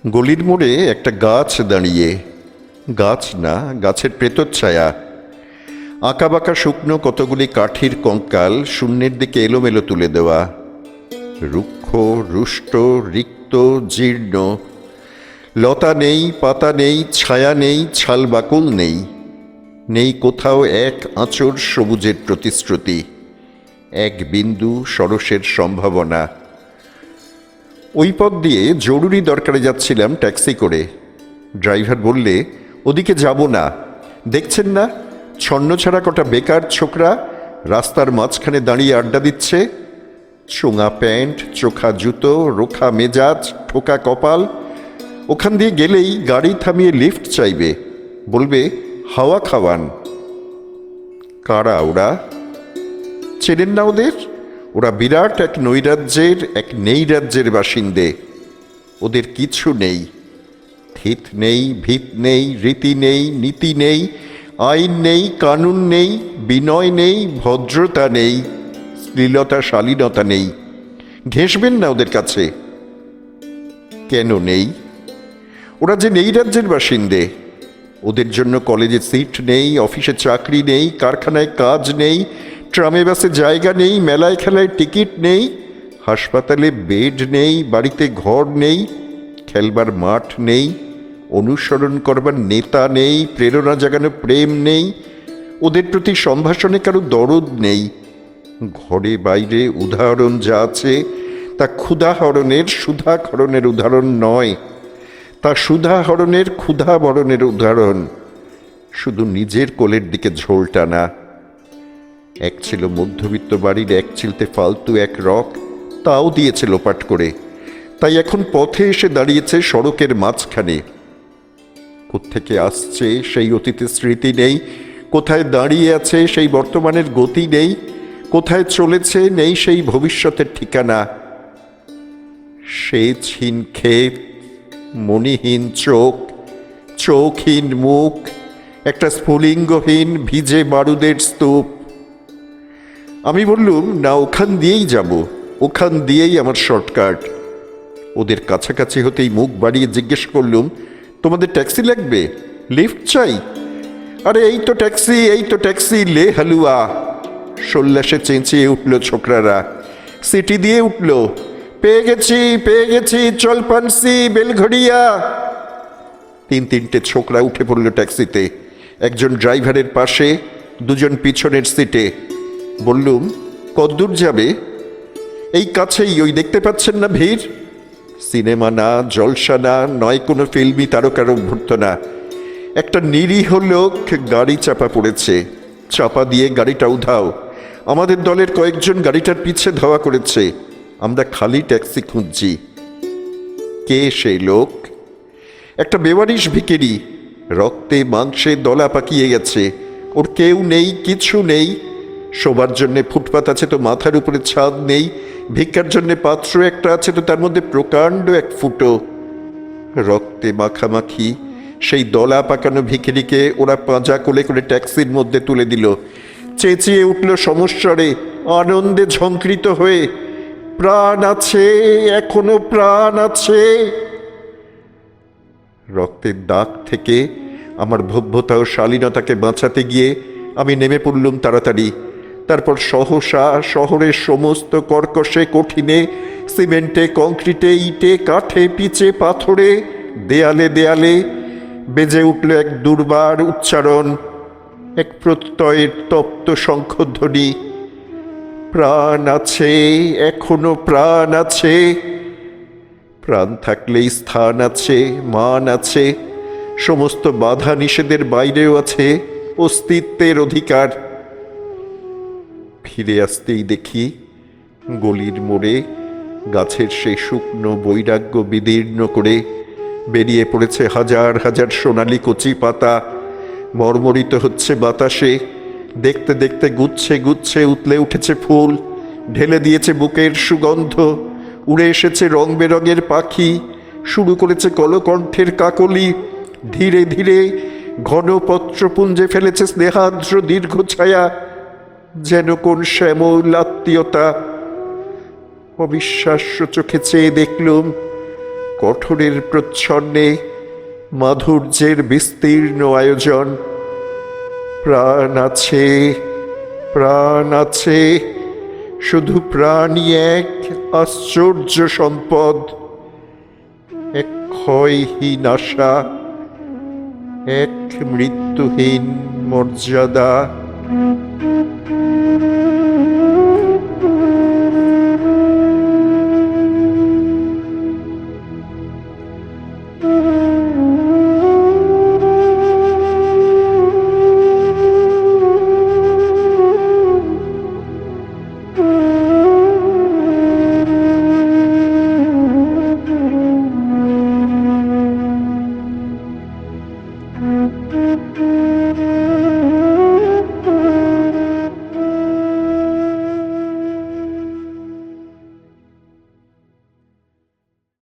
গলির মোড়ে একটা গাছ দাঁড়িয়ে, গাছ না, গাছের প্রেতচ্ছায়া। আঁকাবাঁকা শুকনো কতগুলি কাঠির কঙ্কাল শূন্যের দিকে এলোমেলো তুলে দেওয়া, রুক্ষ, রুষ্ট, রিক্ত, জীর্ণ। লতা নেই, পাতা নেই, ছায়া নেই, ছালবাকল নেই, নেই কোথাও এক আঁচড় সবুজের প্রতিশ্রুতি, এক বিন্দু সরসের সম্ভাবনা। ওই পথ দিয়ে জরুরি দরকারে যাচ্ছিলাম ট্যাক্সি করে। ড্রাইভার বললে, ওদিকে যাব না, দেখছেন না ছন্নছাড়া কটা বেকার ছোকরা রাস্তার মাঝখানে দাঁড়িয়ে আড্ডা দিচ্ছে। চোঙা প্যান্ট, চোখা জুতো, রোখা মেজাজ, ঠোকা কপাল। ওখান দিয়ে গেলেই গাড়ি থামিয়ে লিফট চাইবে, বলবে হাওয়া খাওয়ান। কারা ওরা? চেনেন না ওদের? ওরা বিরাট এক নৈরাজ্যের, এক নেইরাজ্যের বাসিন্দে। ওদের কিছু নেই, থিত নেই, ভিত নেই, রীতি নেই, নীতি নেই, আইন নেই, কানুন নেই, বিনয় নেই, ভদ্রতা নেই, শ্লীলতা শালীনতা নেই। ঘেঁষবেন না ওদের কাছে। কেন নেই? ওরা যে নেইরাজ্যের বাসিন্দে। ওদের জন্য কলেজে সিট নেই, অফিসে চাকরি নেই, কারখানায় কাজ নেই, ট্রামে বাসে জায়গা নেই, মেলায় খেলায় টিকিট নেই, হাসপাতালে বেড নেই, বাড়িতে ঘর নেই, খেলবার মাঠ নেই, অনুসরণ করবার নেতা নেই, প্রেরণা জাগানো প্রেম নেই। ওদের প্রতি সম্ভাষণে কারো দরদ নেই। ঘরে বাইরে উদাহরণ যা আছে তা ক্ষুধাহরণের, সুধাহরণের উদাহরণ নয়, তা সুধাহরণের, ক্ষুধাবরণের উদাহরণ। শুধু নিজের কোলের দিকে ঝোল টানা। এক ছিল মধ্যবিত্ত বাড়ির এক চিলতে ফালতু এক রক, তাও দিয়েছে লোপাট করে। তাই এখন পথে এসে দাঁড়িয়েছে সড়কের মাঝখানে। কোত্থেকে আসছে সেই অতীতের স্মৃতি নেই, কোথায় দাঁড়িয়ে আছে সেই বর্তমানের গতি নেই, কোথায় চলেছে নেই সেই ভবিষ্যতের ঠিকানা। সেচহীন ক্ষেত, মণিহীন চোখ, চোখহীন মুখ, একটা স্ফুলিঙ্গহীন ভিজে বারুদের স্তূপ। আমি বললুম, না, ওখান দিয়েই যাব, ওখান দিয়েই আমার শর্টকাট। ওদের কাছাকাছি হতেই মুখ বাড়িয়ে জিজ্ঞেস করলুম, তোমাদের ট্যাক্সি লাগবে? লিফট চাই? আরে এই তো ট্যাক্সি, এই তো ট্যাক্সি, লে হালুয়া। সল্লাসে চেঁচিয়ে উঠল ছোকরারা, সিটি দিয়ে উঠল, পেয়ে গেছি, পেয়ে গেছি, চল পানসি, বেলঘড়িয়া। তিনটে ছোকরা উঠে পড়ল ট্যাক্সিতে, একজন ড্রাইভারের পাশে, দুজন পিছনের সিটে। বললুম, কতদূর যাবে? এই কাছেই, ওই দেখতে পাচ্ছেন না ভিড়। সিনেমা না, জলসা না, নয় কোনো ফিল্মি তারকার অভ্যর্থনা। একটা নিরীহ লোক গাড়ি চাপা পড়েছে, চাপা দিয়ে গাড়িটা উধাও। আমাদের দলের কয়েকজন গাড়িটার পিছে ধাওয়া করেছে। আমরা খালি ট্যাক্সি খুঁজছি। কে সেই লোক? একটা বেওয়ারিশ ভিখিরি, রক্তে মাংসে দলা পাকিয়ে গেছে। ওর কেউ নেই, কিছু নেই। শোবার জন্যে ফুটপাত আছে তো মাথার উপরে ছাদ নেই, ভিক্ষার জন্যে পাত্র একটা আছে তো তার মধ্যে প্রকাণ্ড এক ফুটো। রক্তে মাখামাখি সেই দলা পাকানো ভিখিরিকে ওরা পাঁজা কোলে করে ট্যাক্সির মধ্যে তুলে দিল। চেঁচিয়ে উঠল সমস্বরে, আনন্দে ঝঙ্কৃত হয়ে, প্রাণ আছে, এখনো প্রাণ আছে। রক্তের দাগ থেকে আমার ভব্যতা ও শালীনতাকে বাঁচাতে গিয়ে আমি নেমে পড়লুম তাড়াতাড়ি। তারপর সহসা শহরের সমস্ত কর্কশে কঠিনে, সিমেন্টে, কংক্রিটে, ইটে, কাঠে, পিচে, পাথরে, দেয়ালে দেয়ালে বেজে উঠল এক দুর্বার উচ্চারণ, এক প্রত্যয়ের তপ্ত শঙ্খধ্বনি। প্রাণ আছে, এখনো প্রাণ আছে। প্রাণ থাকলেই স্থান আছে, মান আছে, সমস্ত বাধা নিষেধের বাইরেও আছে অস্তিত্বের অধিকার। ফিরে আসতেই দেখি গলির মোড়ে গাছের সেই শুকনো বৈরাগ্য বিদীর্ণ করে বেরিয়ে পড়েছে হাজার হাজার সোনালি কচি পাতা। মর্মরিত হচ্ছে বাতাসে, দেখতে দেখতে গুচ্ছে গুচ্ছে উতলে উঠেছে ফুল, ঢেলে দিয়েছে বুকের সুগন্ধ। উড়ে এসেছে রং বেরঙের পাখি, শুরু করেছে কলকণ্ঠের কাকলি। ধীরে ধীরে ঘন পত্রপুঞ্জে ফেলেছে স্নেহার্দ্র দীর্ঘ ছায়া, যেন কোন শ্যামল আত্মীয়তা। অবিশ্বাস্য চোখে চেয়ে দেখলুম কঠোরের প্রচ্ছন্নে মাধুর্যের বিস্তীর্ণ আয়োজন। প্রাণ আছে, প্রাণ আছে, শুধু প্রাণই এক আশ্চর্য সম্পদ, এক ক্ষয়হীন আশা, এক মৃত্যুহীন মর্যাদা।